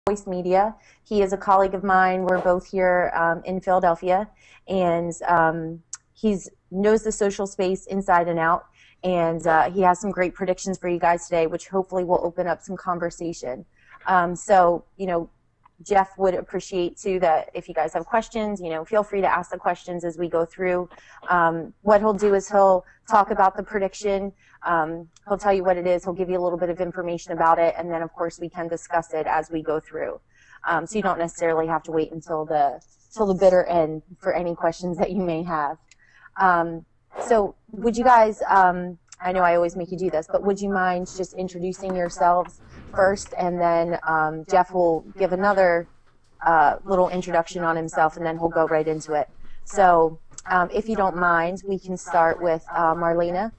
Voice Media. He is a colleague of mine. We're both here in Philadelphia, and he knows the social space inside and out, and he has some great predictions for you guys today, which hopefully will open up some conversation. So, Jeff would appreciate too that if you guys have questions, feel free to ask the questions as we go through. What he'll do is he'll talk about the prediction. He'll tell you what it is. He'll give you a little bit of information about it, and then of course we can discuss it as we go through. So you don't necessarily have to wait until the bitter end for any questions that you may have. So would you guys, I know I always make you do this, but would you mind just introducing yourselves first, and then Jeff will give another little introduction on himself, and then he'll go right into it. So if you don't mind, we can start with Marlena.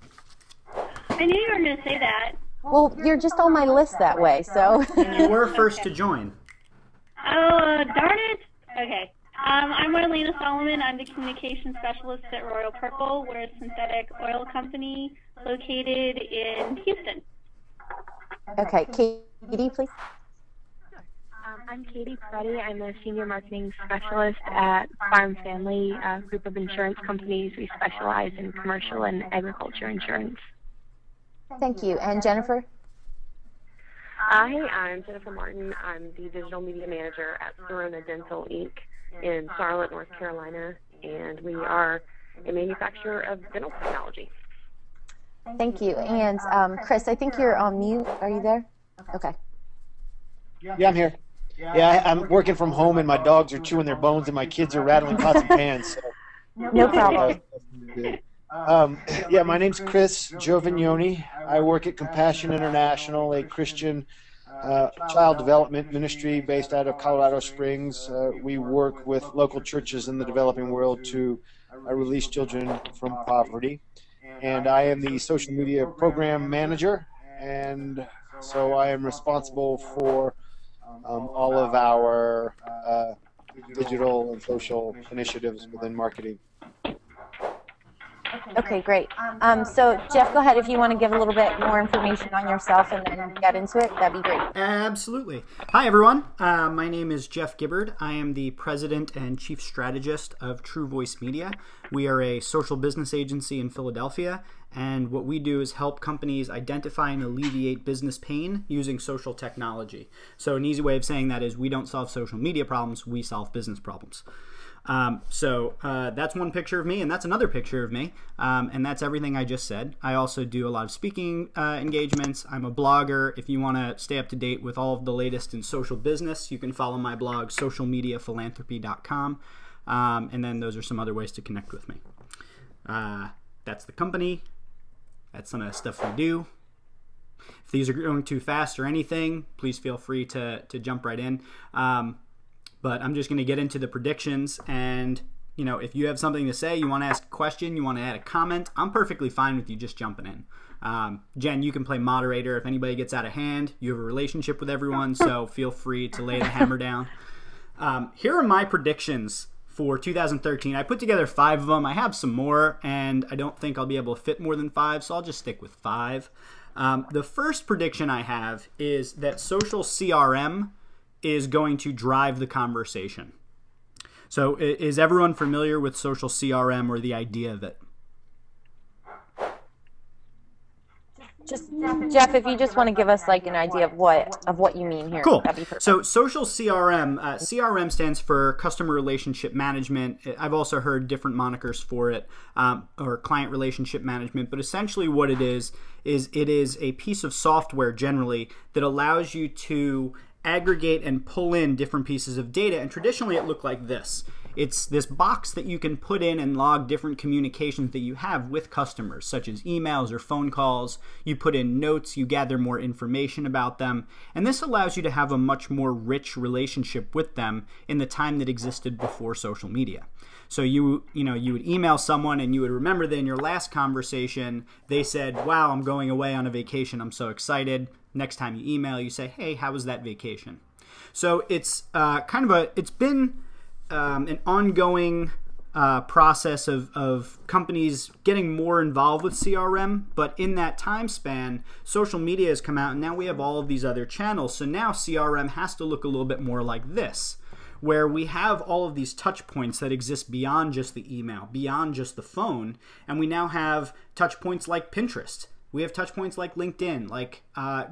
I knew you were going to say that. Well, you're just on my list that way, so. You were first to join. Oh, darn it. Okay. I'm Marlena Solomon. I'm the communication specialist at Royal Purple. We're a synthetic oil company located in Houston. Okay, Katie, please. I'm Katie Preddy. I'm a senior marketing specialist at Farm Family, a group of insurance companies. We specialize in commercial and agriculture insurance. Thank you. And Jennifer? Hi, I'm Jennifer Martin. I'm the digital media manager at Corona Dental Inc. in Charlotte, North Carolina, and we are a manufacturer of dental technology. Thank you. And Chris, I think you're on mute. Are you there? Okay. Yeah, I'm here. Yeah, I'm working from home, and my dogs are chewing their bones, and my kids are rattling pots and pans. So. No problem. Yeah, my name's Chris Giovagnoni. I work at Compassion International, a Christian child development ministry based out of Colorado Springs. We work with local churches in the developing world to release children from poverty. And I am the social media program manager, and so I am responsible for all of our digital and social initiatives within marketing. Okay, great. So Jeff, go ahead if you want to give a little bit more information on yourself and then get into it. That'd be great. Absolutely. Hi, everyone. My name is Jeff Gibbard. I am the president and chief strategist of True Voice Media. We are a social business agency in Philadelphia, and what we do is help companies identify and alleviate business pain using social technology. So an easy way of saying that is we don't solve social media problems, we solve business problems. So that's one picture of me, and that's another picture of me, and that's everything I just said. I also do a lot of speaking engagements. I'm a blogger. If you want to stay up to date with all of the latest in social business, you can follow my blog, socialmediaphilanthropy.com, and then those are some other ways to connect with me. That's the company. That's some of the stuff we do. If these are going too fast or anything, please feel free to jump right in. But I'm just going to get into the predictions, and if you have something to say, you want to ask a question, you want to add a comment, I'm perfectly fine with you just jumping in. Jen, you can play moderator. If anybody gets out of hand, you have a relationship with everyone, so feel free to lay the hammer down. Here are my predictions for 2013. I put together 5 of them. I have some more, and I don't think I'll be able to fit more than 5, so I'll just stick with 5. The first prediction I have is that social CRM is going to drive the conversation. So is everyone familiar with social CRM or the idea of it? Just Jeff, if you just want to give us like an idea of what you mean here. Cool. That'd be perfect. So social CRM, CRM stands for customer relationship management. I've also heard different monikers for it, or client relationship management. But essentially what it is it is a piece of software generally that allows you to aggregate and pull in different pieces of data, and traditionally it looked like this. It's this box that you can put in and log different communications that you have with customers, such as emails or phone calls. You put in notes, you gather more information about them, and this allows you to have a much more rich relationship with them in the time that existed before social media. So you would email someone and you would remember that in your last conversation they said, "Wow, I'm going away on a vacation. I'm so excited." Next time you email, you say, "Hey, how was that vacation?" So it's it's been an ongoing process of companies getting more involved with CRM, but in that time span, social media has come out, and now we have all of these other channels. So now CRM has to look a little bit more like this, where we have all of these touch points that exist beyond just the email, beyond just the phone, and we now have touch points like Pinterest. We have touch points like LinkedIn, like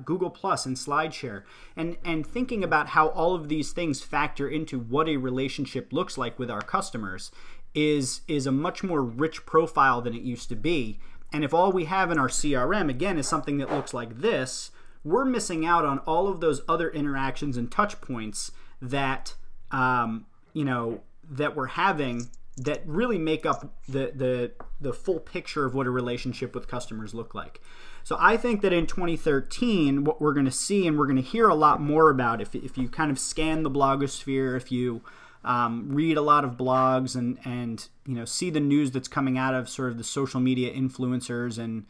Google Plus and SlideShare, and thinking about how all of these things factor into what a relationship looks like with our customers is a much more rich profile than it used to be. And if all we have in our CRM, again, is something that looks like this, we're missing out on all of those other interactions and touch points that that we're having that really make up the full picture of what a relationship with customers look like. So I think that in 2013, what we're going to see, and we're going to hear a lot more about, if you kind of scan the blogosphere, if you read a lot of blogs and see the news that's coming out of sort of the social media influencers and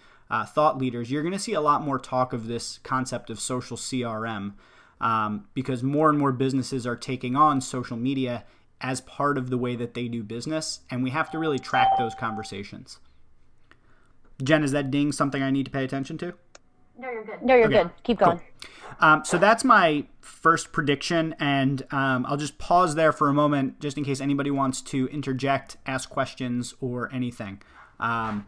thought leaders, you're going to see a lot more talk of this concept of social CRM because more and more businesses are taking on social media as part of the way that they do business, and we have to really track those conversations. Jen, is that ding something I need to pay attention to? No, you're good. No, you're good. Keep going. Cool. So that's my first prediction, and I'll just pause there for a moment just in case anybody wants to interject, ask questions, or anything. Now's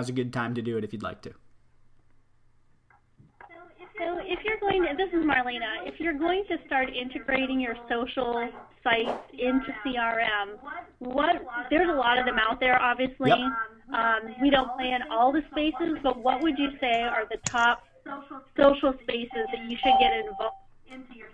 a good time to do it if you'd like to. So if you're going to, this is Marlena, if you're going to start integrating your social sites into CRM, there's a lot of them out there, obviously. Yep. We don't play in all the spaces, but what would you say are the top social spaces that you should get involved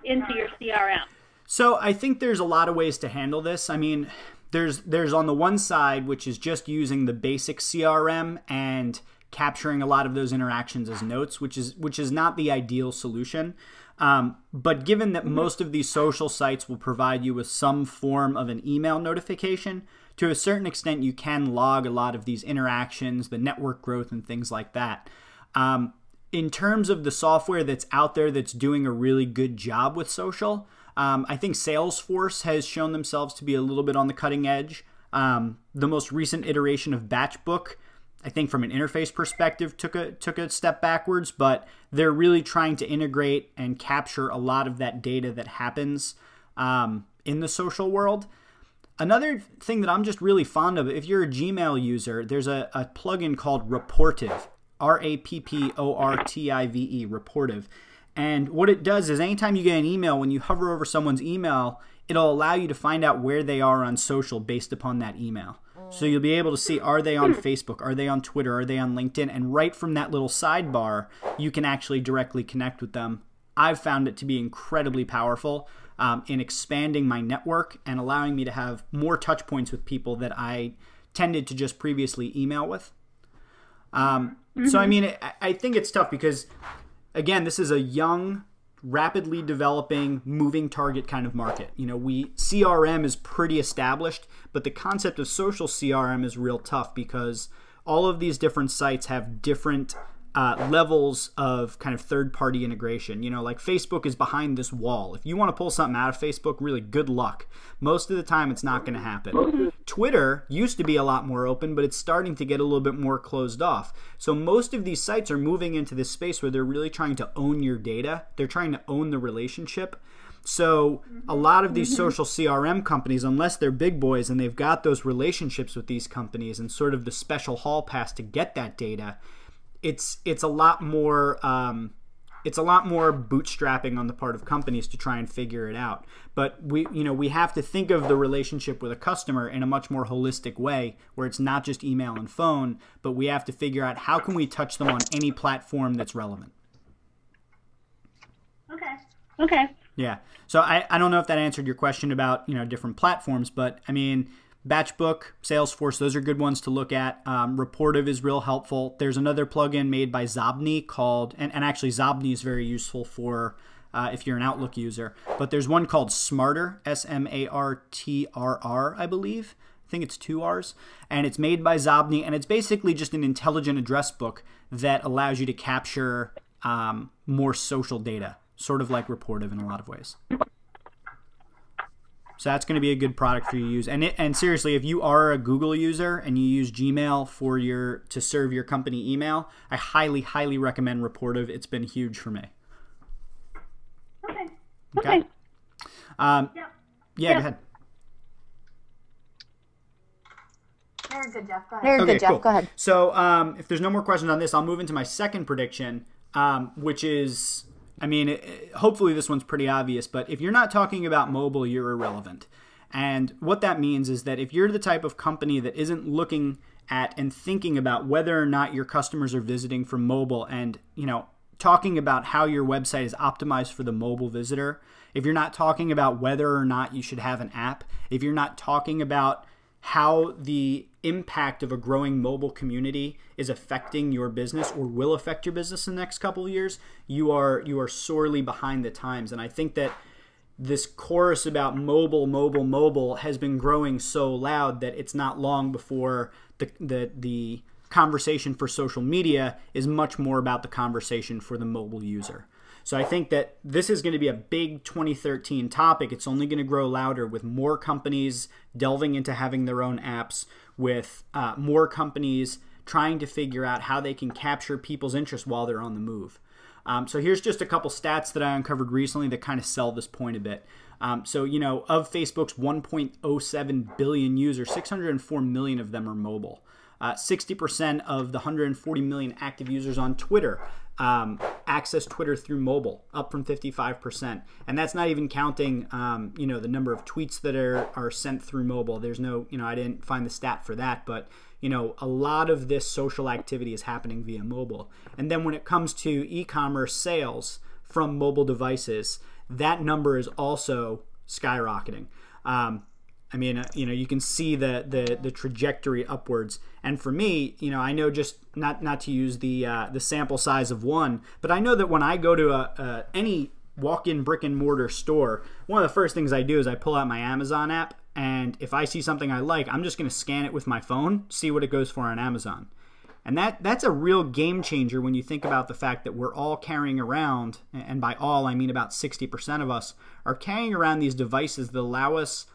into your CRM? So I think there's a lot of ways to handle this. I mean, there's on the one side, which is just using the basic CRM and capturing a lot of those interactions as notes, which is not the ideal solution. But given that most of these social sites will provide you with some form of an email notification, to a certain extent you can log a lot of these interactions, the network growth, and things like that. In terms of the software that's out there that's doing a really good job with social, I think Salesforce has shown themselves to be a little bit on the cutting edge. The most recent iteration of Batchbook, I think from an interface perspective, took a step backwards, but they're really trying to integrate and capture a lot of that data that happens in the social world. Another thing that I'm just really fond of, if you're a Gmail user, there's a plugin called Rapportive, Rapportive, Rapportive. And what it does is anytime you get an email, when you hover over someone's email, it'll allow you to find out where they are on social based upon that email. So you'll be able to see, are they on Facebook? Are they on Twitter? Are they on LinkedIn? And right from that little sidebar, you can actually directly connect with them. I've found it to be incredibly powerful in expanding my network and allowing me to have more touch points with people that I tended to just previously email with. So, I mean, I think it's tough because, again, this is a young, rapidly developing, moving target kind of market. CRM is pretty established, but the concept of social CRM is real tough because all of these different sites have different levels of kind of third-party integration. Like Facebook is behind this wall. If you want to pull something out of Facebook, really good luck. Most of the time, it's not going to happen. Twitter used to be a lot more open, but it's starting to get a little bit more closed off. So most of these sites are moving into this space where they're really trying to own your data. They're trying to own the relationship. So a lot of these social CRM companies, unless they're big boys and they've got those relationships with these companies and sort of the special hall pass to get that data, it's a lot more bootstrapping on the part of companies to try and figure it out. But we have to think of the relationship with a customer in a much more holistic way, where it's not just email and phone, but we have to figure out how can we touch them on any platform that's relevant. Okay. Yeah. So I don't know if that answered your question about different platforms, but I mean, Batchbook, Salesforce, those are good ones to look at. Rapportive is real helpful. There's another plugin made by Zobni called, and actually Zobni is very useful for if you're an Outlook user. But there's one called Smarter, Smartrr, I believe. I think it's 2 R's. And it's made by Zobni, and it's basically just an intelligent address book that allows you to capture more social data, sort of like Rapportive in a lot of ways. So that's going to be a good product for you to use. And seriously, if you are a Google user and you use Gmail for to serve your company email, I highly, highly recommend Reportive. It's been huge for me. Okay. Yeah, go ahead. Very good, Jeff. Go ahead. Very good, Jeff. Cool. Go ahead. So if there's no more questions on this, I'll move into my second prediction, which is, I mean, hopefully this one's pretty obvious, but if you're not talking about mobile, you're irrelevant. And what that means is that if you're the type of company that isn't looking at and thinking about whether or not your customers are visiting from mobile and, you know, talking about how your website is optimized for the mobile visitor, if you're not talking about whether or not you should have an app, if you're not talking about how the impact of a growing mobile community is affecting your business or will affect your business in the next couple of years, you are sorely behind the times. And I think that this chorus about mobile has been growing so loud that it's not long before the conversation for social media is much more about the conversation for the mobile user. So I think that this is going to be a big 2013 topic. It's only going to grow louder with more companies delving into having their own apps, with more companies trying to figure out how they can capture people's interest while they're on the move. So here's just a couple stats that I uncovered recently that kind of sell this point a bit. So, you know, of Facebook's 1.07 billion users, 604 million of them are mobile. 60% of the 140 million active users on Twitter access Twitter through mobile, up from 55%. And that's not even counting, you know, the number of tweets that are sent through mobile. There's no, you know, I didn't find the stat for that, but, you know, a lot of this social activity is happening via mobile. And then when it comes to e-commerce sales from mobile devices, that number is also skyrocketing. I mean, you know, you can see the trajectory upwards. And for me, you know, I know, just not to use the sample size of one, but I know that when I go to any walk-in brick-and-mortar store, one of the first things I do is I pull out my Amazon app, and if I see something I like, I'm just going to scan it with my phone, see what it goes for on Amazon. And that's a real game changer when you think about the fact that we're all carrying around, and by all I mean about 60% of us, are carrying around these devices that allow us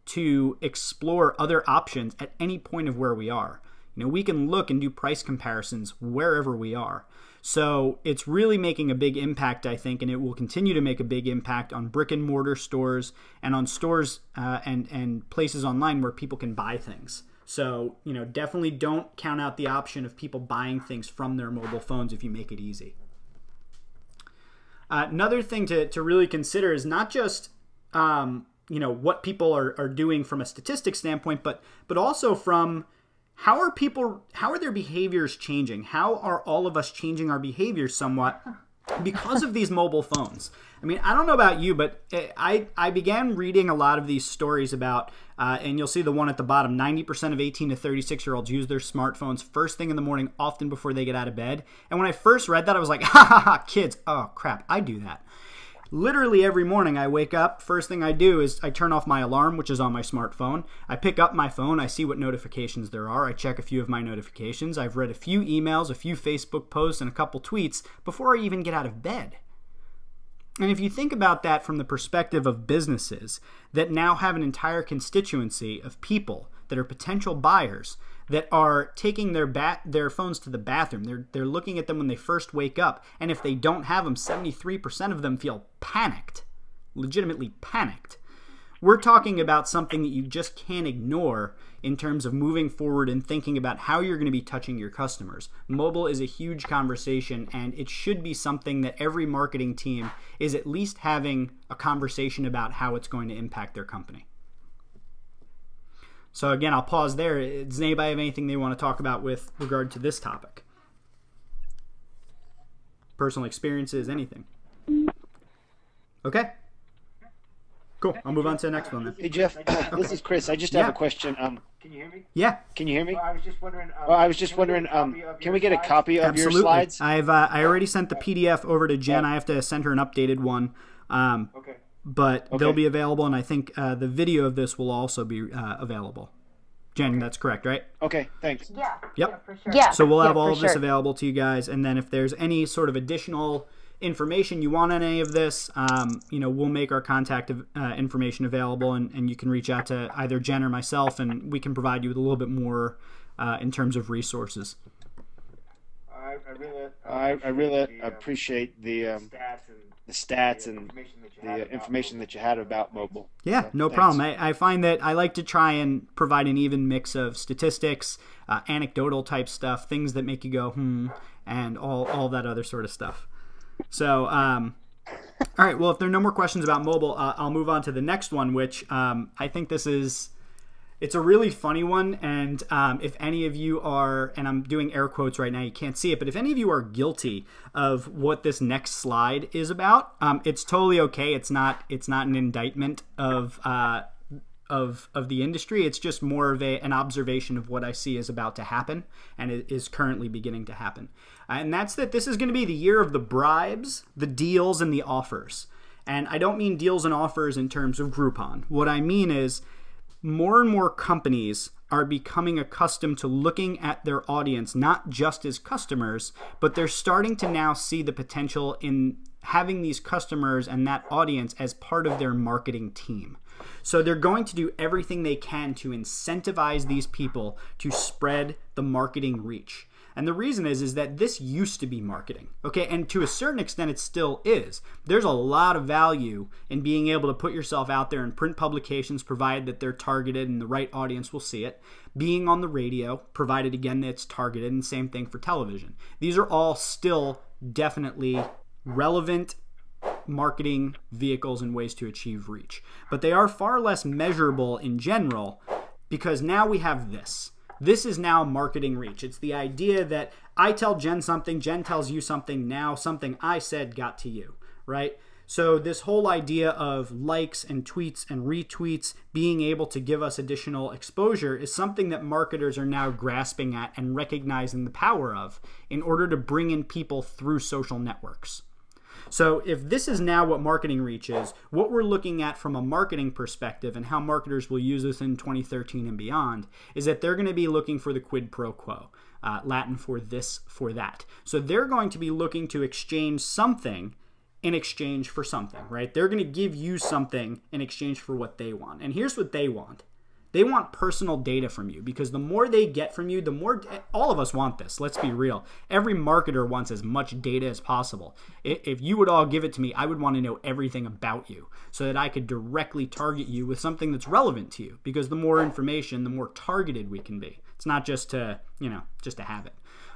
to explore other options at any point of where we are. You know, we can look and do price comparisons wherever we are. So it's really making a big impact, I think, and it will continue to make a big impact on brick and mortar stores and on stores and places online where people can buy things. So, you know, definitely don't count out the option of people buying things from their mobile phones if you make it easy. Another thing to really consider is not just you know, what people are doing from a statistics standpoint, but also from how are their behaviors changing? How are all of us changing our behaviors somewhat because of these mobile phones? I mean, I don't know about you, but I began reading a lot of these stories about, and you'll see the one at the bottom, 90% of 18 to 36-year-olds use their smartphones first thing in the morning, often before they get out of bed. And when I first read that, I was like, ha ha ha, kids, oh crap, I do that. Literally every morning I wake up, first thing I do is I turn off my alarm, which is on my smartphone. I pick up my phone, I see what notifications there are, I check a few of my notifications, I've read a few emails, a few Facebook posts, and a couple tweets before I even get out of bed. And if you think about that from the perspective of businesses that now have an entire constituency of people that are potential buyers that are taking their phones to the bathroom. They're looking at them when they first wake up, and if they don't have them, 73% of them feel panicked, legitimately panicked. We're talking about something that you just can't ignore in terms of moving forward and thinking about how you're going to be touching your customers. Mobile is a huge conversation, and it should be something that every marketing team is at least having a conversation about how it's going to impact their company. So again, I'll pause there. Does anybody have anything they want to talk about with regard to this topic? Personal experiences, anything? Okay. Cool. I'll move on to the next one then. Hey Jeff, this is Chris. I just have a question. Can you hear me? Yeah. Can you hear me? Well, I was just wondering. Can we get a copy of Absolutely. your slides? I already sent the PDF over to Jen. I have to send her an updated one. Okay. But they'll be available, and I think the video of this will also be available. Jen, that's correct, right? Okay, thanks. Yeah. Yep. Yeah, for sure. So we'll have all of this available to you guys, and then if there's any sort of additional information you want on any of this, we'll make our contact information available, and you can reach out to either Jen or myself, and we can provide you with a little bit more in terms of resources. I really appreciate the stats and the information that you had about mobile. Yeah, so, no thanks. problem. I find that I like to try and provide an even mix of statistics, anecdotal type stuff, things that make you go, and all that other sort of stuff. So, all right, well, if there are no more questions about mobile, I'll move on to the next one, which I think it's a really funny one, and if any of you are, and I'm doing air quotes right now, you can't see it, but if any of you are guilty of what this next slide is about, it's totally okay. It's not an indictment of the industry. It's just more of an observation of what I see is about to happen, and it is currently beginning to happen. And that's that this is going to be the year of the bribes, the deals, and the offers. And I don't mean deals and offers in terms of Groupon. What I mean is, more and more companies are becoming accustomed to looking at their audience not just as customers, but they're starting to now see the potential in having these customers and that audience as part of their marketing team. So they're going to do everything they can to incentivize these people to spread the marketing reach. And the reason is that this used to be marketing, okay? And to a certain extent, it still is. There's a lot of value in being able to put yourself out there in print publications, provided that they're targeted and the right audience will see it. Being on the radio, provided, again, that it's targeted, and same thing for television. These are all still definitely relevant marketing vehicles and ways to achieve reach. But they are far less measurable in general, because now we have this. This is now marketing reach. It's the idea that I tell Jen something, Jen tells you something, now something I said got to you, right? So this whole idea of likes and tweets and retweets being able to give us additional exposure is something that marketers are now grasping at and recognizing the power of in order to bring in people through social networks. So if this is now what marketing reach is, what we're looking at from a marketing perspective and how marketers will use this in 2013 and beyond is that they're going to be looking for the quid pro quo, Latin for this, for that. So they're going to be looking to exchange something in exchange for something, right? They're going to give you something in exchange for what they want. And here's what they want. They want personal data from you, because the more they get from you, the more, all of us want this. Let's be real. Every marketer wants as much data as possible. If you would all give it to me, I would want to know everything about you so that I could directly target you with something that's relevant to you, because the more information, the more targeted we can be. It's not just to, just to have it.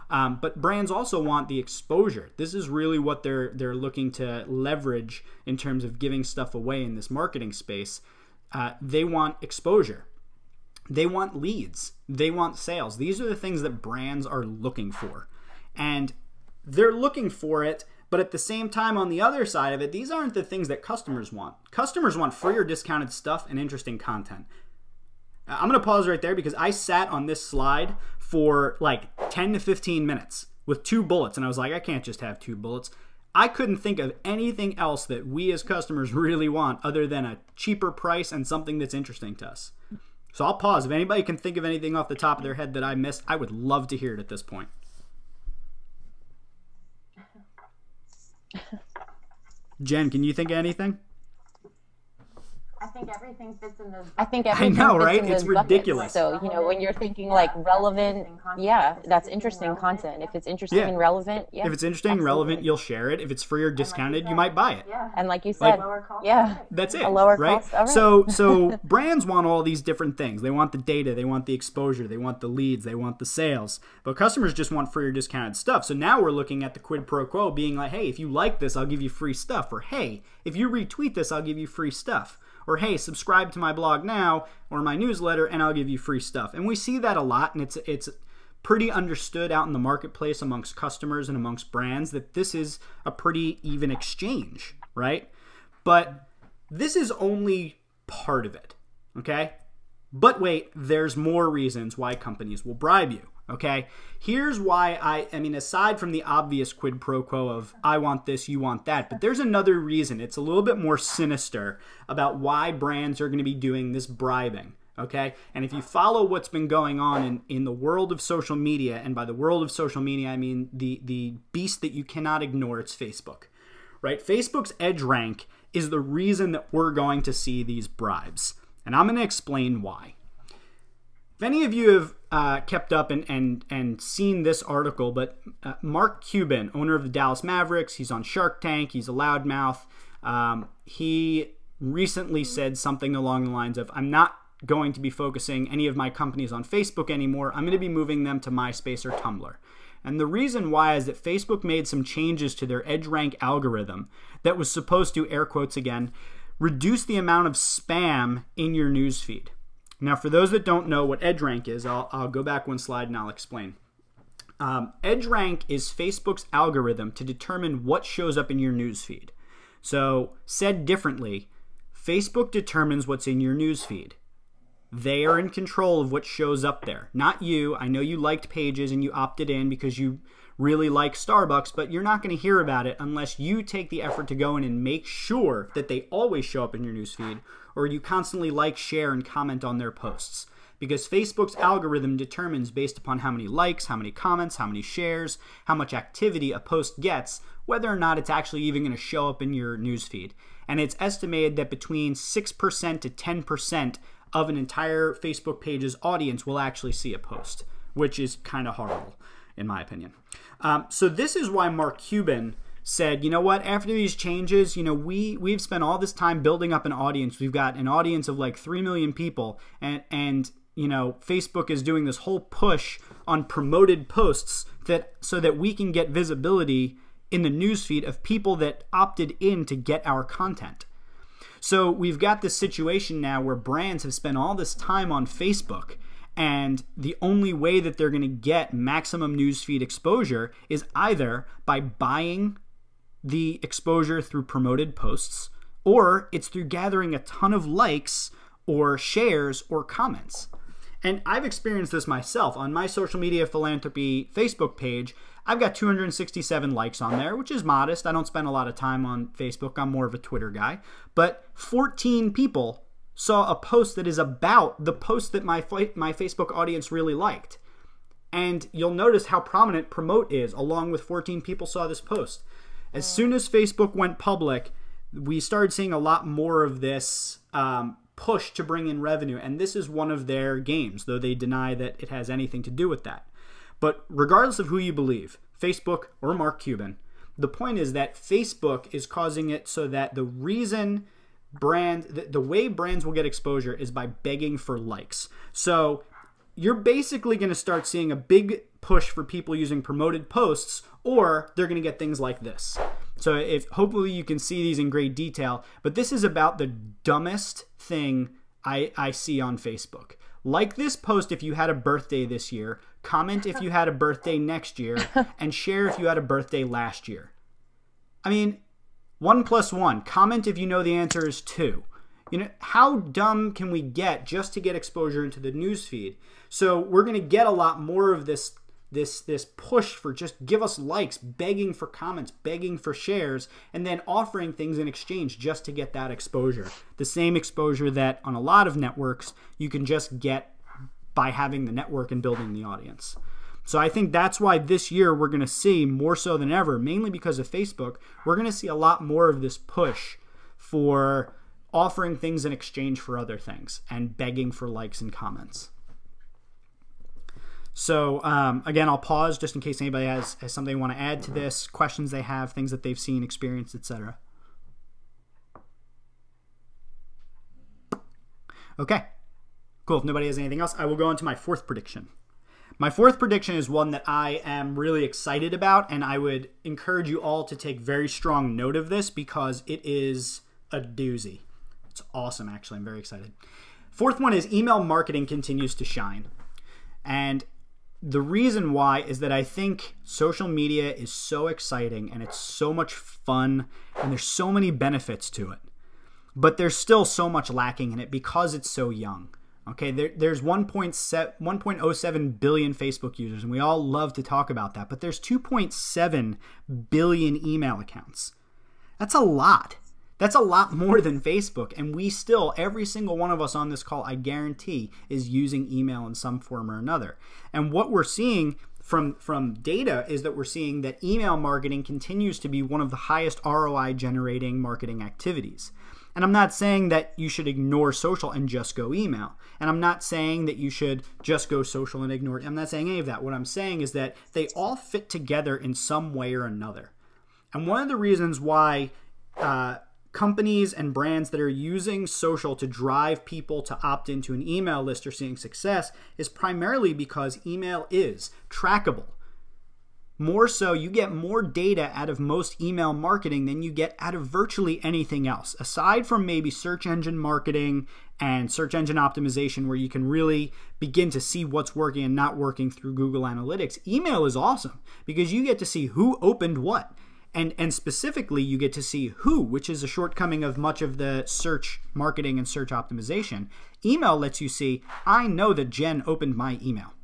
But brands also want the exposure. This is really what they're looking to leverage in terms of giving stuff away in this marketing space. They want exposure. They want leads. They want sales. These are the things that brands are looking for. And they're looking for it, but at the same time, on the other side of it, these aren't the things that customers want. Customers want free or discounted stuff and interesting content. I'm going to pause right there, because I sat on this slide for like 10 to 15 minutes with 2 bullets, and I was like, I can't just have 2 bullets. I couldn't think of anything else that we as customers really want other than a cheaper price and something that's interesting to us. So I'll pause. If anybody can think of anything off the top of their head that I missed, I would love to hear it at this point. Jen, can you think of anything? I think everything fits in those. I know, right? It's ridiculous. So, when you're thinking like relevant, that's interesting content. If it's interesting and relevant, If it's interesting and relevant, you'll share it. If it's free or discounted, you might buy it. And like you said, that's it. A lower right? cost. All right. So brands want all these different things. They want the data, they want the exposure, they want the leads, they want the sales. But customers just want free or discounted stuff. So now we're looking at the quid pro quo being like, hey, if you like this, I'll give you free stuff. Or hey, if you retweet this, I'll give you free stuff. Or hey, subscribe to my blog now or my newsletter and I'll give you free stuff. And we see that a lot, and it's pretty understood out in the marketplace amongst customers and amongst brands that this is a pretty even exchange, right? But this is only part of it, okay? But wait, there's more reasons why companies will bribe you, okay? Here's why I mean, aside from the obvious quid pro quo of I want this, you want that, but there's another reason. It's a little bit more sinister about why brands are going to be doing this bribing, okay? And if you follow what's been going on in the world of social media, and by the world of social media, I mean the beast that you cannot ignore, it's Facebook, right? Facebook's EdgeRank is the reason that we're going to see these bribes. And I'm going to explain why. If any of you have kept up and seen this article, but Mark Cuban, owner of the Dallas Mavericks, he's on Shark Tank, he's a loudmouth. He recently said something along the lines of, I'm not going to be focusing any of my companies on Facebook anymore. I'm going to be moving them to MySpace or Tumblr. And the reason why is that Facebook made some changes to their EdgeRank algorithm that was supposed to, air quotes again, reduce the amount of spam in your newsfeed. Now, for those that don't know what EdgeRank is, I'll go back one slide and I'll explain. EdgeRank is Facebook's algorithm to determine what shows up in your newsfeed. So, said differently, Facebook determines what's in your newsfeed. They are in control of what shows up there, not you. I know you liked Pages and you opted in because you really like Starbucks, but you're not going to hear about it unless you take the effort to go in and make sure that they always show up in your newsfeed, or you constantly like, share, and comment on their posts. Because Facebook's algorithm determines based upon how many likes, how many comments, how many shares, how much activity a post gets, whether or not it's actually even going to show up in your newsfeed. And it's estimated that between 6% to 10% of an entire Facebook page's audience will actually see a post, which is kind of horrible, in my opinion. So this is why Mark Cuban said, you know what, after these changes, you know, we've spent all this time building up an audience. We've got an audience of like 3 million people, and you know, Facebook is doing this whole push on promoted posts so that we can get visibility in the newsfeed of people that opted in to get our content. So we've got this situation now where brands have spent all this time on Facebook, and the only way that they're going to get maximum newsfeed exposure is either by buying the exposure through promoted posts, or it's through gathering a ton of likes or shares or comments. And I've experienced this myself. On my Social Media Philanthropy Facebook page, I've got 267 likes on there, which is modest. I don't spend a lot of time on Facebook. I'm more of a Twitter guy. But 14 people saw a post that is about the post that my Facebook audience really liked. And you'll notice how prominent promote is, along with 14 people saw this post. As soon as Facebook went public, we started seeing a lot more of this push to bring in revenue, and this is one of their games, though they deny that it has anything to do with that. But regardless of who you believe, Facebook or Mark Cuban, the point is that Facebook is causing it so that the way brands will get exposure is by begging for likes. So you're basically going to start seeing a big push for people using promoted posts, or they're going to get things like this. So hopefully you can see these in great detail, but this is about the dumbest thing I see on Facebook. Like this post if you had a birthday this year, comment if you had a birthday next year, and share if you had a birthday last year. I mean, 1 + 1. Comment if you know the answer is 2. You know, how dumb can we get just to get exposure into the newsfeed? So we're going to get a lot more of this push for just give us likes, begging for comments, begging for shares, and then offering things in exchange just to get that exposure. The same exposure that on a lot of networks you can just get by having the network and building the audience. So I think that's why this year we're going to see more so than ever, mainly because of Facebook, we're going to see a lot more of this push for offering things in exchange for other things and begging for likes and comments. So again, I'll pause just in case anybody has something they want to add to this, questions they have, things that they've seen, experienced, etc. Okay, cool. If nobody has anything else, I will go on to my fourth prediction. My fourth prediction is one that I am really excited about, and I would encourage you all to take very strong note of this because it is a doozy. It's awesome, actually. I'm very excited. Fourth one is email marketing continues to shine. And the reason why is that I think social media is so exciting and it's so much fun and there's so many benefits to it. But there's still so much lacking in it because it's so young. Okay, there's 1.07 billion Facebook users, and we all love to talk about that. But there's 2.7 billion email accounts. That's a lot. That's a lot more than Facebook. And we still, every single one of us on this call, I guarantee, is using email in some form or another. And what we're seeing, from data is that we're seeing that email marketing continues to be one of the highest ROI generating marketing activities. And I'm not saying that you should ignore social and just go email. And I'm not saying that you should just go social and ignore it. I'm not saying any of that. What I'm saying is that they all fit together in some way or another. And one of the reasons why companies and brands that are using social to drive people to opt into an email list are seeing success is primarily because email is trackable. More so, you get more data out of most email marketing than you get out of virtually anything else. Aside from maybe search engine marketing and search engine optimization, where you can really begin to see what's working and not working through Google Analytics, email is awesome because you get to see who opened what. And specifically, you get to see who, which is a shortcoming of much of the search marketing and search optimization. Email lets you see, I know that Jen opened my email,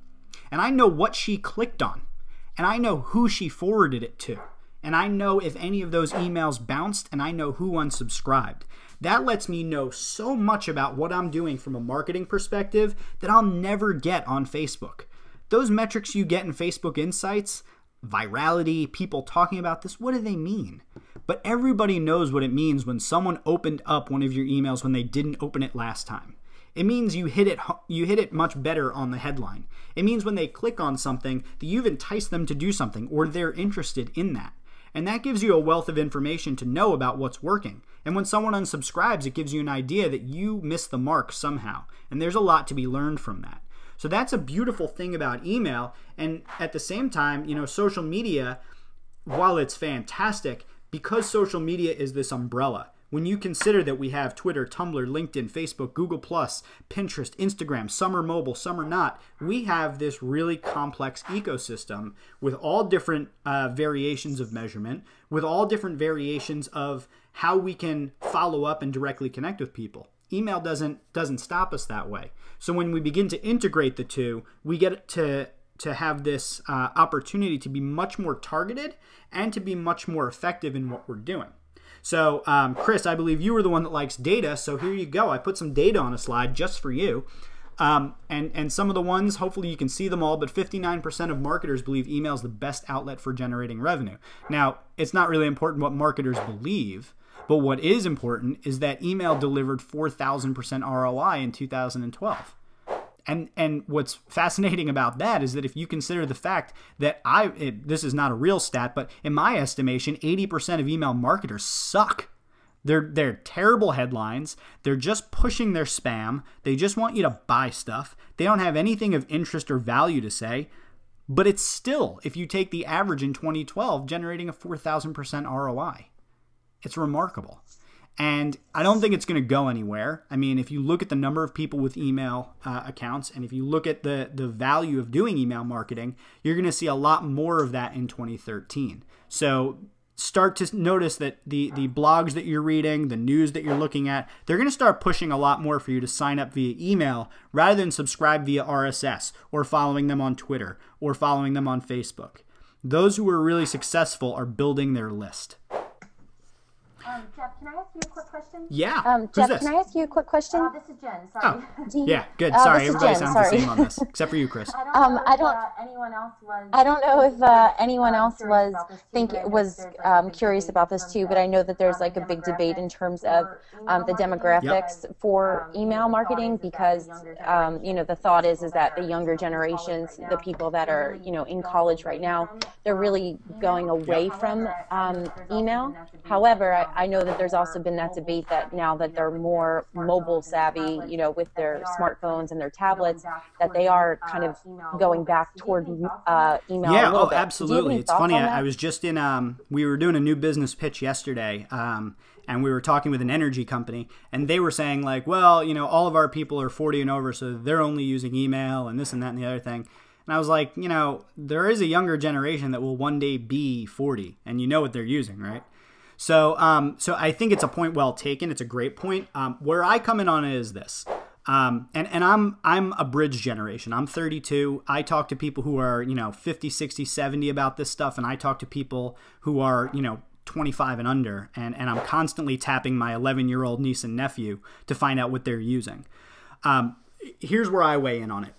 and I know what she clicked on. And I know who she forwarded it to. And I know if any of those emails bounced, and I know who unsubscribed. That lets me know so much about what I'm doing from a marketing perspective that I'll never get on Facebook. Those metrics you get in Facebook Insights, virality, people talking about this, what do they mean? But everybody knows what it means when someone opened up one of your emails when they didn't open it last time. It means you hit it much better on the headline. It means when they click on something that you've enticed them to do something or they're interested in that. And that gives you a wealth of information to know about what's working. And when someone unsubscribes, it gives you an idea that you missed the mark somehow. And there's a lot to be learned from that. So that's a beautiful thing about email. And at the same time, social media, while it's fantastic, because social media is this umbrella, when you consider that we have Twitter, Tumblr, LinkedIn, Facebook, Google+, Pinterest, Instagram, some are mobile, some are not, we have this really complex ecosystem with all different variations of measurement, with all different variations of how we can follow up and directly connect with people. Email doesn't stop us that way. So when we begin to integrate the two, we get to have this opportunity to be much more targeted and to be much more effective in what we're doing. So, Chris, I believe you were the one that likes data, so here you go. I put some data on a slide just for you. And some of the ones, hopefully you can see them all, but 59% of marketers believe email is the best outlet for generating revenue. Now, it's not really important what marketers believe, but what is important is that email delivered 4,000% ROI in 2012. And what's fascinating about that is that if you consider the fact that this is not a real stat, but in my estimation, 80% of email marketers suck. They're terrible headlines. They're just pushing their spam. They just want you to buy stuff. They don't have anything of interest or value to say. But it's still, if you take the average in 2012, generating a 4,000% ROI. It's remarkable. And I don't think it's going to go anywhere. I mean, if you look at the number of people with email accounts, and if you look at the value of doing email marketing, you're going to see a lot more of that in 2013. So start to notice that the blogs that you're reading, the news that you're looking at, they're going to start pushing a lot more for you to sign up via email rather than subscribe via RSS or following them on Twitter or following them on Facebook. Those who are really successful are building their list. Jeff, can I ask you a quick question? Yeah. Jeff, can I ask you a quick question? This is Jen. Sorry. Oh. Yeah, good. Sorry, everybody Jen, sounds the same on this, except for you, Chris. I don't know if anyone else was curious about this too, but I know that there's like a big debate in terms of the demographics for email marketing because the thought is that the younger generations, the people that are in college right now, they're really going away from email. However, I know that there's also been that debate that now that they're more mobile savvy, with their smartphones and their tablets, that they are kind of going back toward email a little bit. Absolutely. It's funny. I was just in, we were doing a new business pitch yesterday, and we were talking with an energy company, and they were saying like, well, all of our people are 40 and over, so they're only using email and this and that and the other thing. And I was like, there is a younger generation that will one day be 40, and you know what they're using, right? So I think it's a point well taken. It's a great point. Where I come in on it is this. And I'm a bridge generation. I'm 32. I talk to people who are, 50, 60, 70 about this stuff. And I talk to people who are, 25 and under. And I'm constantly tapping my 11-year-old niece and nephew to find out what they're using. Here's where I weigh in on it.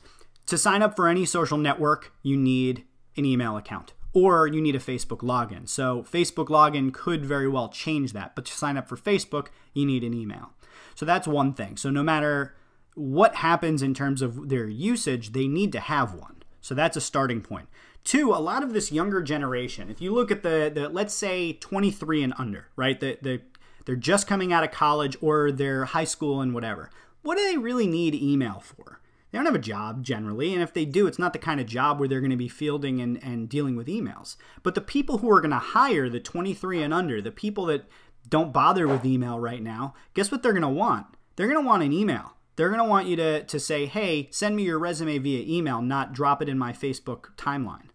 To sign up for any social network, you need an email account, or you need a Facebook login. So Facebook login could very well change that, but to sign up for Facebook, you need an email. So that's one thing. So no matter what happens in terms of their usage, they need to have one. So that's a starting point. Two, a lot of this younger generation, if you look at the let's say 23 and under, right? They're just coming out of college or they're high school and whatever. What do they really need email for? They don't have a job generally, and if they do, it's not the kind of job where they're going to be fielding and dealing with emails. But the people who are going to hire the 23 and under, the people that don't bother with email right now, guess what they're going to want? They're going to want an email. They're going to want you to say, hey, send me your resume via email, not drop it in my Facebook timeline.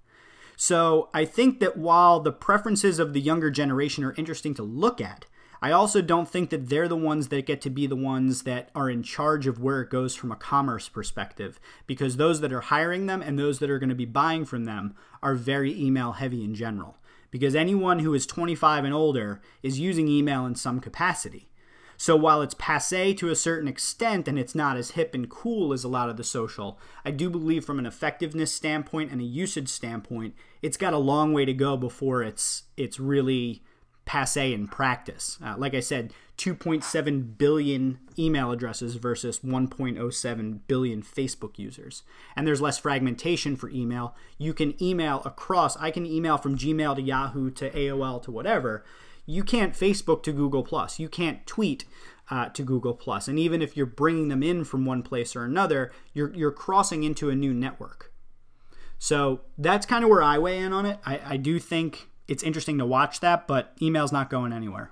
So I think that while the preferences of the younger generation are interesting to look at, I also don't think that they're the ones that get to be the ones that are in charge of where it goes from a commerce perspective, because those that are hiring them and those that are going to be buying from them are very email heavy in general, because anyone who is 25 and older is using email in some capacity. So while it's passé to a certain extent and it's not as hip and cool as a lot of the social, I do believe from an effectiveness standpoint and a usage standpoint, it's got a long way to go before it's really passé in practice. Like I said, 2.7 billion email addresses versus 1.07 billion Facebook users. And there's less fragmentation for email. You can email across. I can email from Gmail to Yahoo to AOL to whatever. You can't Facebook to Google+. You can't tweet to Google+. And even if you're bringing them in from one place or another, you're crossing into a new network. So that's kind of where I weigh in on it. I do think it's interesting to watch that, but email's not going anywhere.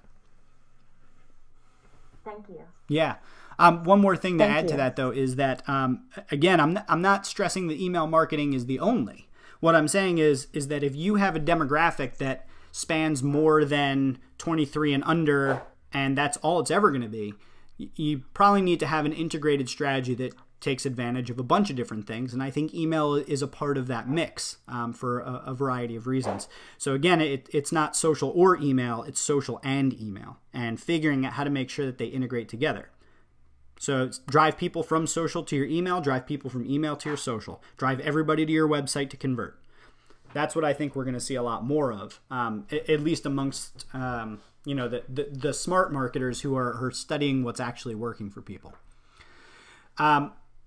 Thank you. Yeah. One more thing to add to that, though, is that, again, I'm not stressing that email marketing is the only. What I'm saying is that if you have a demographic that spans more than 23 and under, and that's all it's ever going to be, you probably need to have an integrated strategy that takes advantage of a bunch of different things. And I think email is a part of that mix for a variety of reasons. So again, it's not social or email, it's social and email, and figuring out how to make sure that they integrate together. So it's drive people from social to your email, drive people from email to your social, drive everybody to your website to convert. That's what I think we're going to see a lot more of, at least amongst the smart marketers who are studying what's actually working for people.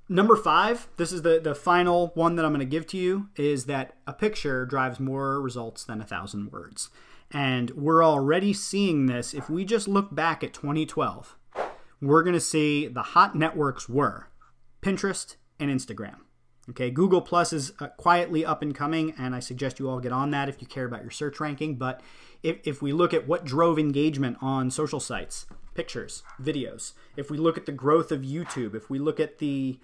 Number 5, this is the final one that I'm going to give to you, is that a picture drives more results than 1,000 words. And we're already seeing this. If we just look back at 2012, we're going to see the hot networks were Pinterest and Instagram. Okay, Google Plus is quietly up and coming, and I suggest you all get on that if you care about your search ranking. But if we look at what drove engagement on social sites, pictures, videos, if we look at the growth of YouTube, if we look at the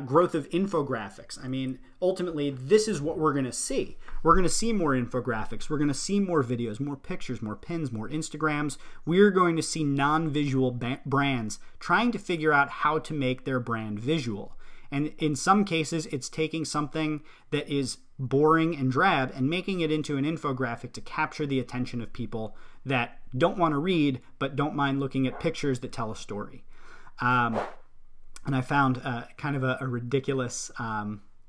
growth of infographics, I mean, ultimately, this is what we're going to see. We're going to see more infographics. We're going to see more videos, more pictures, more pins, more Instagrams. We're going to see non-visual brands trying to figure out how to make their brand visual. And in some cases, it's taking something that is boring and drab and making it into an infographic to capture the attention of people that don't want to read, but don't mind looking at pictures that tell a story. And I found kind of a ridiculous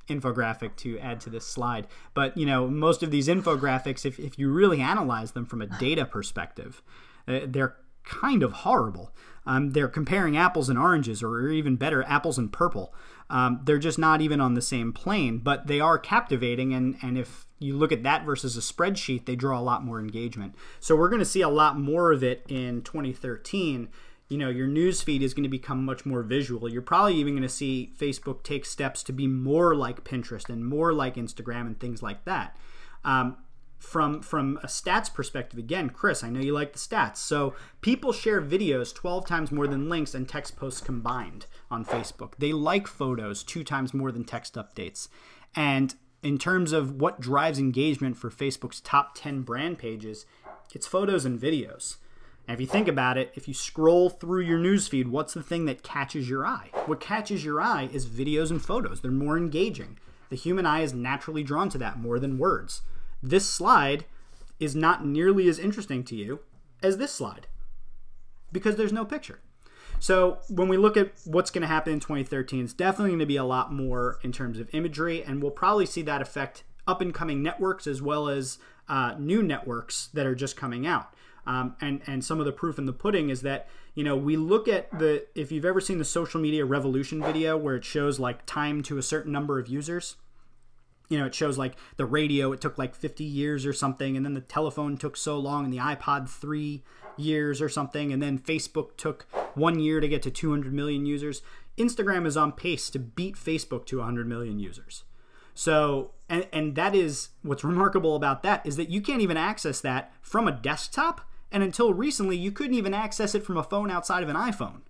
infographic to add to this slide. But, most of these infographics, if you really analyze them from a data perspective, they're kind of horrible. They're comparing apples and oranges, or even better, apples and purple. They're just not even on the same plane, but they are captivating, and if you look at that versus a spreadsheet, they draw a lot more engagement. So we're going to see a lot more of it in 2013. Your news feed is going to become much more visual. You're probably even going to see Facebook take steps to be more like Pinterest and more like Instagram and things like that. From a stats perspective, again, Chris, I know you like the stats. So people share videos 12 times more than links and text posts combined on Facebook. They like photos 2 times more than text updates. And in terms of what drives engagement for Facebook's top 10 brand pages, it's photos and videos. And if you think about it, if you scroll through your newsfeed, what's the thing that catches your eye? What catches your eye is videos and photos. They're more engaging. The human eye is naturally drawn to that more than words. This slide is not nearly as interesting to you as this slide because there's no picture. So when we look at what's going to happen in 2013, it's definitely going to be a lot more in terms of imagery, and we'll probably see that effect up-and-coming networks as well as new networks that are just coming out. And some of the proof in the pudding is that, you know, we look at if you've ever seen the social media revolution video where it shows like time to a certain number of users, you know, it shows like the radio, it took like 50 years or something, and then the telephone took so long, and the iPod 3 years or something, and then Facebook took 1 year to get to 200 million users. Instagram is on pace to beat Facebook to 100 million users. So, and that is what's remarkable about that, is that you can't even access that from a desktop, and until recently you couldn't even access it from a phone outside of an iPhone.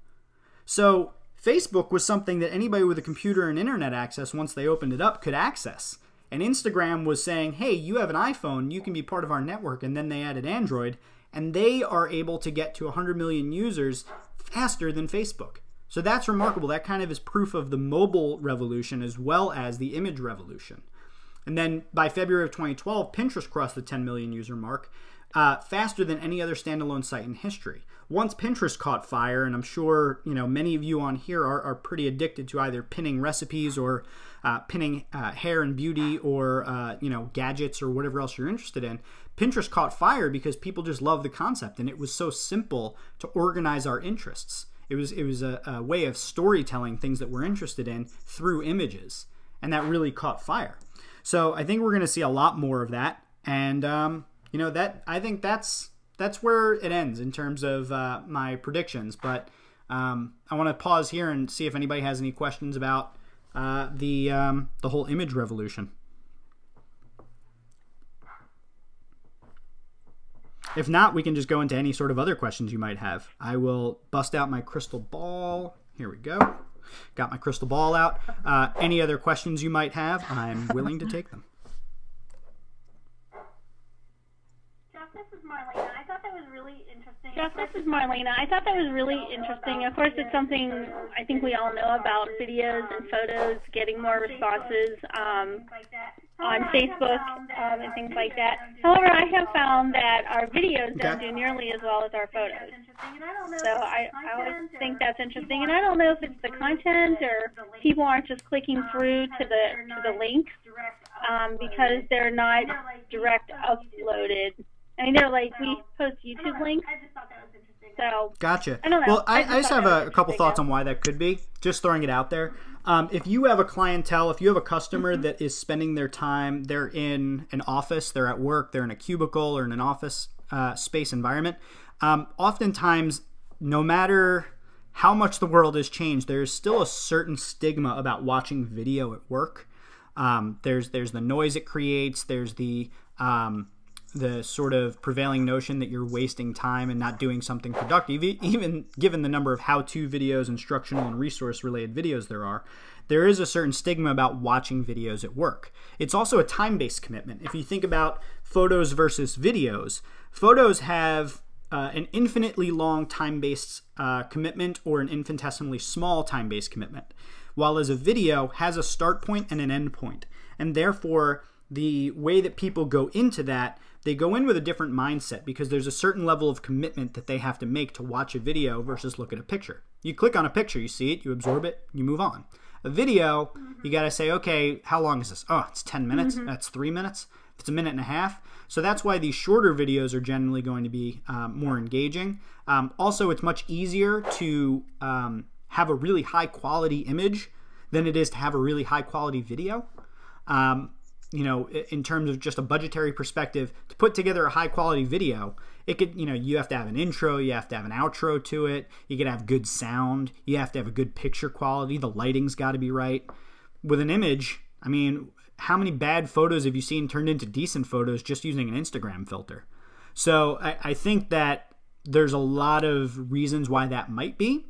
So Facebook was something that anybody with a computer and internet access, once they opened it up, could access. And Instagram was saying, hey, you have an iPhone, you can be part of our network, and then they added Android, and they are able to get to 100 million users faster than Facebook. So that's remarkable. That kind of is proof of the mobile revolution as well as the image revolution. And then by February of 2012, Pinterest crossed the 10 million user mark faster than any other standalone site in history. Once Pinterest caught fire, and I'm sure, you know, many of you on here are pretty addicted to either pinning recipes or pinning hair and beauty or, you know, gadgets or whatever else you're interested in. Pinterest caught fire because people just love the concept, and it was so simple to organize our interests. It was a way of storytelling things that we're interested in through images, and that really caught fire. So I think we're going to see a lot more of that, and you know, that I think that's where it ends in terms of my predictions. But I want to pause here and see if anybody has any questions about the whole image revolution. If not, we can just go into any sort of other questions you might have. I will bust out my crystal ball. Here we go. Got my crystal ball out. Any other questions you might have, I'm willing to take them. Jeff, this is Marlena. I thought that was really interesting. Of course, it's something I think we all know about, videos and photos getting more responses on Facebook and things like that. However, I have found that our videos don't do nearly as well as our photos. So I always think that's interesting, and I don't know if it's the content or people aren't just clicking through to the links because they're not direct uploaded. I mean, they're like, we post YouTube links. So, gotcha. I don't know. Well, I just have a couple thoughts on why that could be. Just throwing it out there. If you have a clientele, if you have a customer that is spending their time, they're in an office, they're at work, they're in a cubicle or in an office space environment, oftentimes, no matter how much the world has changed, there's still a certain stigma about watching video at work. There's the noise it creates, there's the sort of prevailing notion that you're wasting time and not doing something productive, even given the number of how-to videos, instructional and resource-related videos there is a certain stigma about watching videos at work. It's also a time-based commitment. If you think about photos versus videos, photos have an infinitely long time-based commitment or an infinitesimally small time-based commitment, while as a video has a start point and an end point. And therefore, the way that people go into that, they go in with a different mindset because there's a certain level of commitment that they have to make to watch a video versus look at a picture. You click on a picture, you see it, you absorb it, you move on. A video, you got to say, okay, how long is this? Oh, it's 10 minutes. That's 3 minutes. It's a minute and a half. So that's why these shorter videos are generally going to be more engaging. Also, it's much easier to have a really high quality image than it is to have a really high quality video. You know, in terms of just a budgetary perspective, to put together a high quality video, it could, you know, you have to have an intro, you have to have an outro to it, you gotta have good sound, you have to have a good picture quality, the lighting's got to be right. With an image, I mean, how many bad photos have you seen turned into decent photos just using an Instagram filter? So I think that there's a lot of reasons why that might be.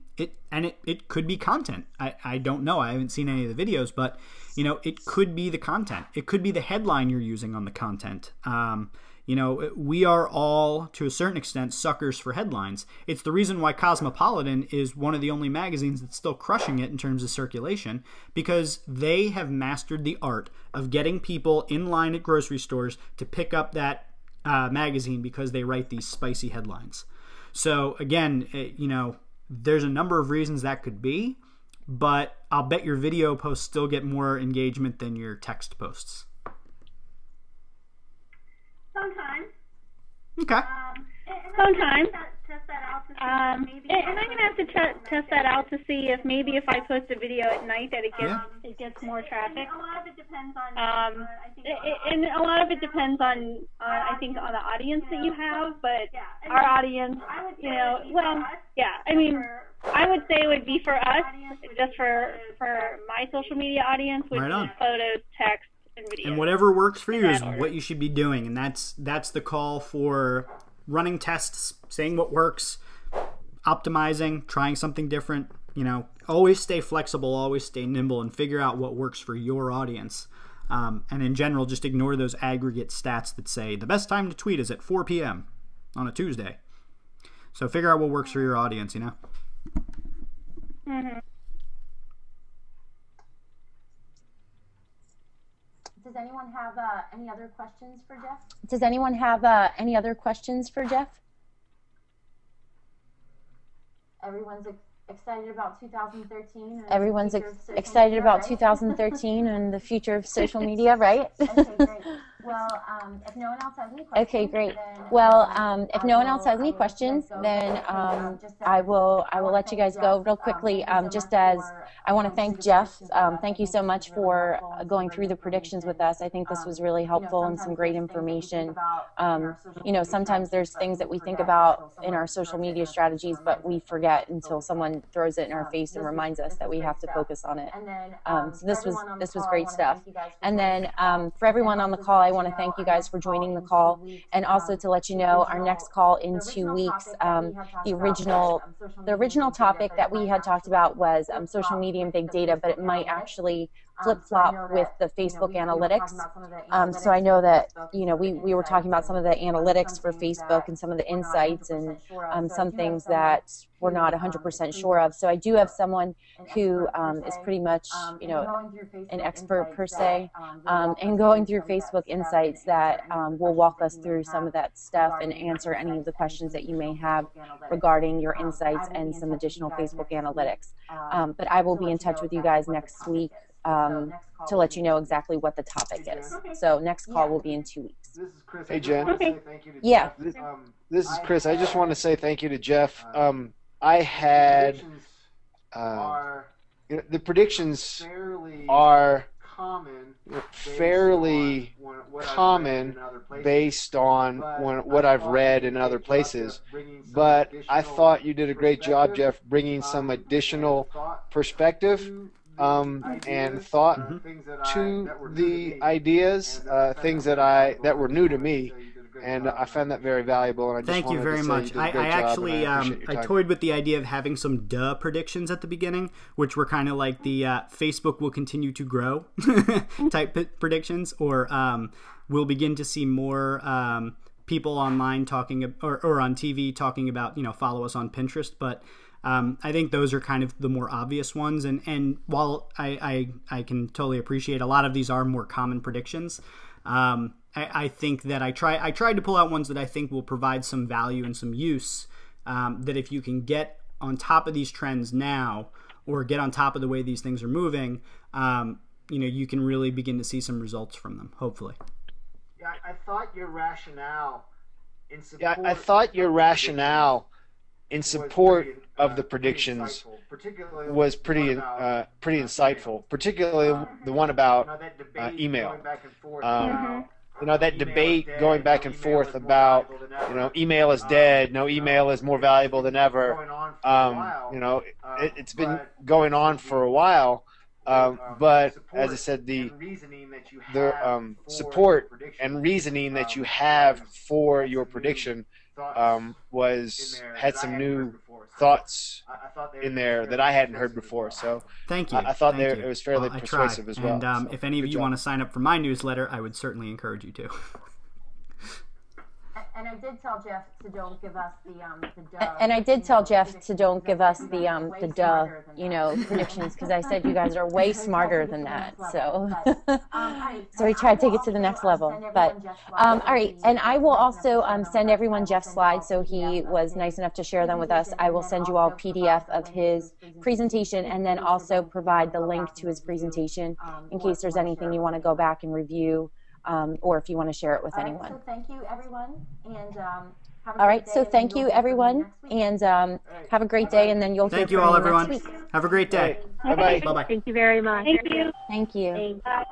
It could be content. I don't know. I haven't seen any of the videos, but you know, it could be the content. It could be the headline you're using on the content. You know, we are all, to a certain extent, suckers for headlines. It's the reason why Cosmopolitan is one of the only magazines that's still crushing it in terms of circulation, because they have mastered the art of getting people in line at grocery stores to pick up that magazine because they write these spicy headlines. So again, you know, there's a number of reasons that could be, but I'll bet your video posts still get more engagement than your text posts. Okay. Sometimes. And I'm gonna have to test that out to see if maybe if I post a video at night that it gets more traffic. A lot of it depends on. And a lot of it depends on I think on the audience that you have, but our audience, you know, well, yeah, I mean, I would say it would be for us, just for my social media audience, which is photos, text, and video. And whatever works for you is what you should be doing, and that's the call for running tests, saying what works, optimizing, trying something different. You know, always stay flexible, always stay nimble, and figure out what works for your audience. And in general, just ignore those aggregate stats that say the best time to tweet is at 4 p.m. on a Tuesday. So figure out what works for your audience, you know? Mm-hmm. Does anyone have any other questions for Jeff? Does anyone have any other questions for Jeff? Everyone's excited about 2013. Everyone's excited about 2013 and the future of social media, right? Okay, great. Well, if no one else has any questions. Okay, great. Well, if no one else has any questions, then I will let you guys go real quickly. Just as I want to thank Jeff. Thank you so much for going through the predictions with us. I think this was really helpful and some great information. You know, sometimes there's things that we think about in our social media strategies, but we forget until someone throws it in our face and reminds us that we have to focus on it. So this was great stuff. And then for everyone on the call, I want to thank you guys for joining the call, and also to let you know our next call in 2 weeks. The original topic that we had talked about was social media and big data, but it might actually flip-flop with the Facebook analytics. So I know that, you know, we were talking about some of the analytics for Facebook and some of the insights and some things that we're not 100% sure of. So I do have someone who is pretty much, you know, an expert per se, and going through Facebook insights that will walk us through some of that stuff and answer any of the questions that you may have regarding your insights and some additional Facebook analytics. But I will be in touch with you guys next week to let you know exactly what the topic is. So next call will be in 2 weeks. This is Chris. Hey, Jen. Yeah. This is Chris. I just want to say thank you to Jeff. I had the predictions are fairly common based on what I've read in other places, but I thought you did a great job, Jeff, bringing some additional perspective and thought to the ideas, things that were new to me, and I found that very valuable. And I just Thank you very much. I actually I toyed with the idea of having some predictions at the beginning, which were kind of like the Facebook will continue to grow type predictions, or we'll begin to see more people online talking or on TV talking about, you know, follow us on Pinterest, but I think those are kind of the more obvious ones, and while I can totally appreciate a lot of these are more common predictions, I think that I tried to pull out ones that I think will provide some value and some use, that if you can get on top of these trends now, or get on top of the way these things are moving, you know, you can really begin to see some results from them, hopefully. Yeah, I thought your rationale in support of the predictions was pretty insightful, particularly the one about email. You know, that debate going back and forth about, you know, email is dead, no, email is more valuable than ever. You know, it's been going on for a while, but as I said, the support and reasoning that you have for your prediction had some new thoughts in there that I hadn't heard before. So thank you. I thought it was fairly persuasive as well. And so, if any of you want to sign up for my newsletter, I would certainly encourage you to. And I did tell Jeff to don't give us the duh. And I did tell Jeff to don't give us the duh, you know, predictions, because I said you guys are way smarter than that. So, so we tried to take it to the next level. But all right, and I will also send everyone Jeff's slides. So he was nice enough to share them with us. I will send you all a PDF of his presentation, and then also provide the link to his presentation in case there's anything you want to go back and review. or if you want to share it with anyone. So thank you, everyone, and All right, so thank you, everyone, and have a great day, and then you'll hear Thank you from all, me everyone. next week. Have a great day. Bye-bye. Bye-bye. Thank you very much. Thank you. Thank you. Bye.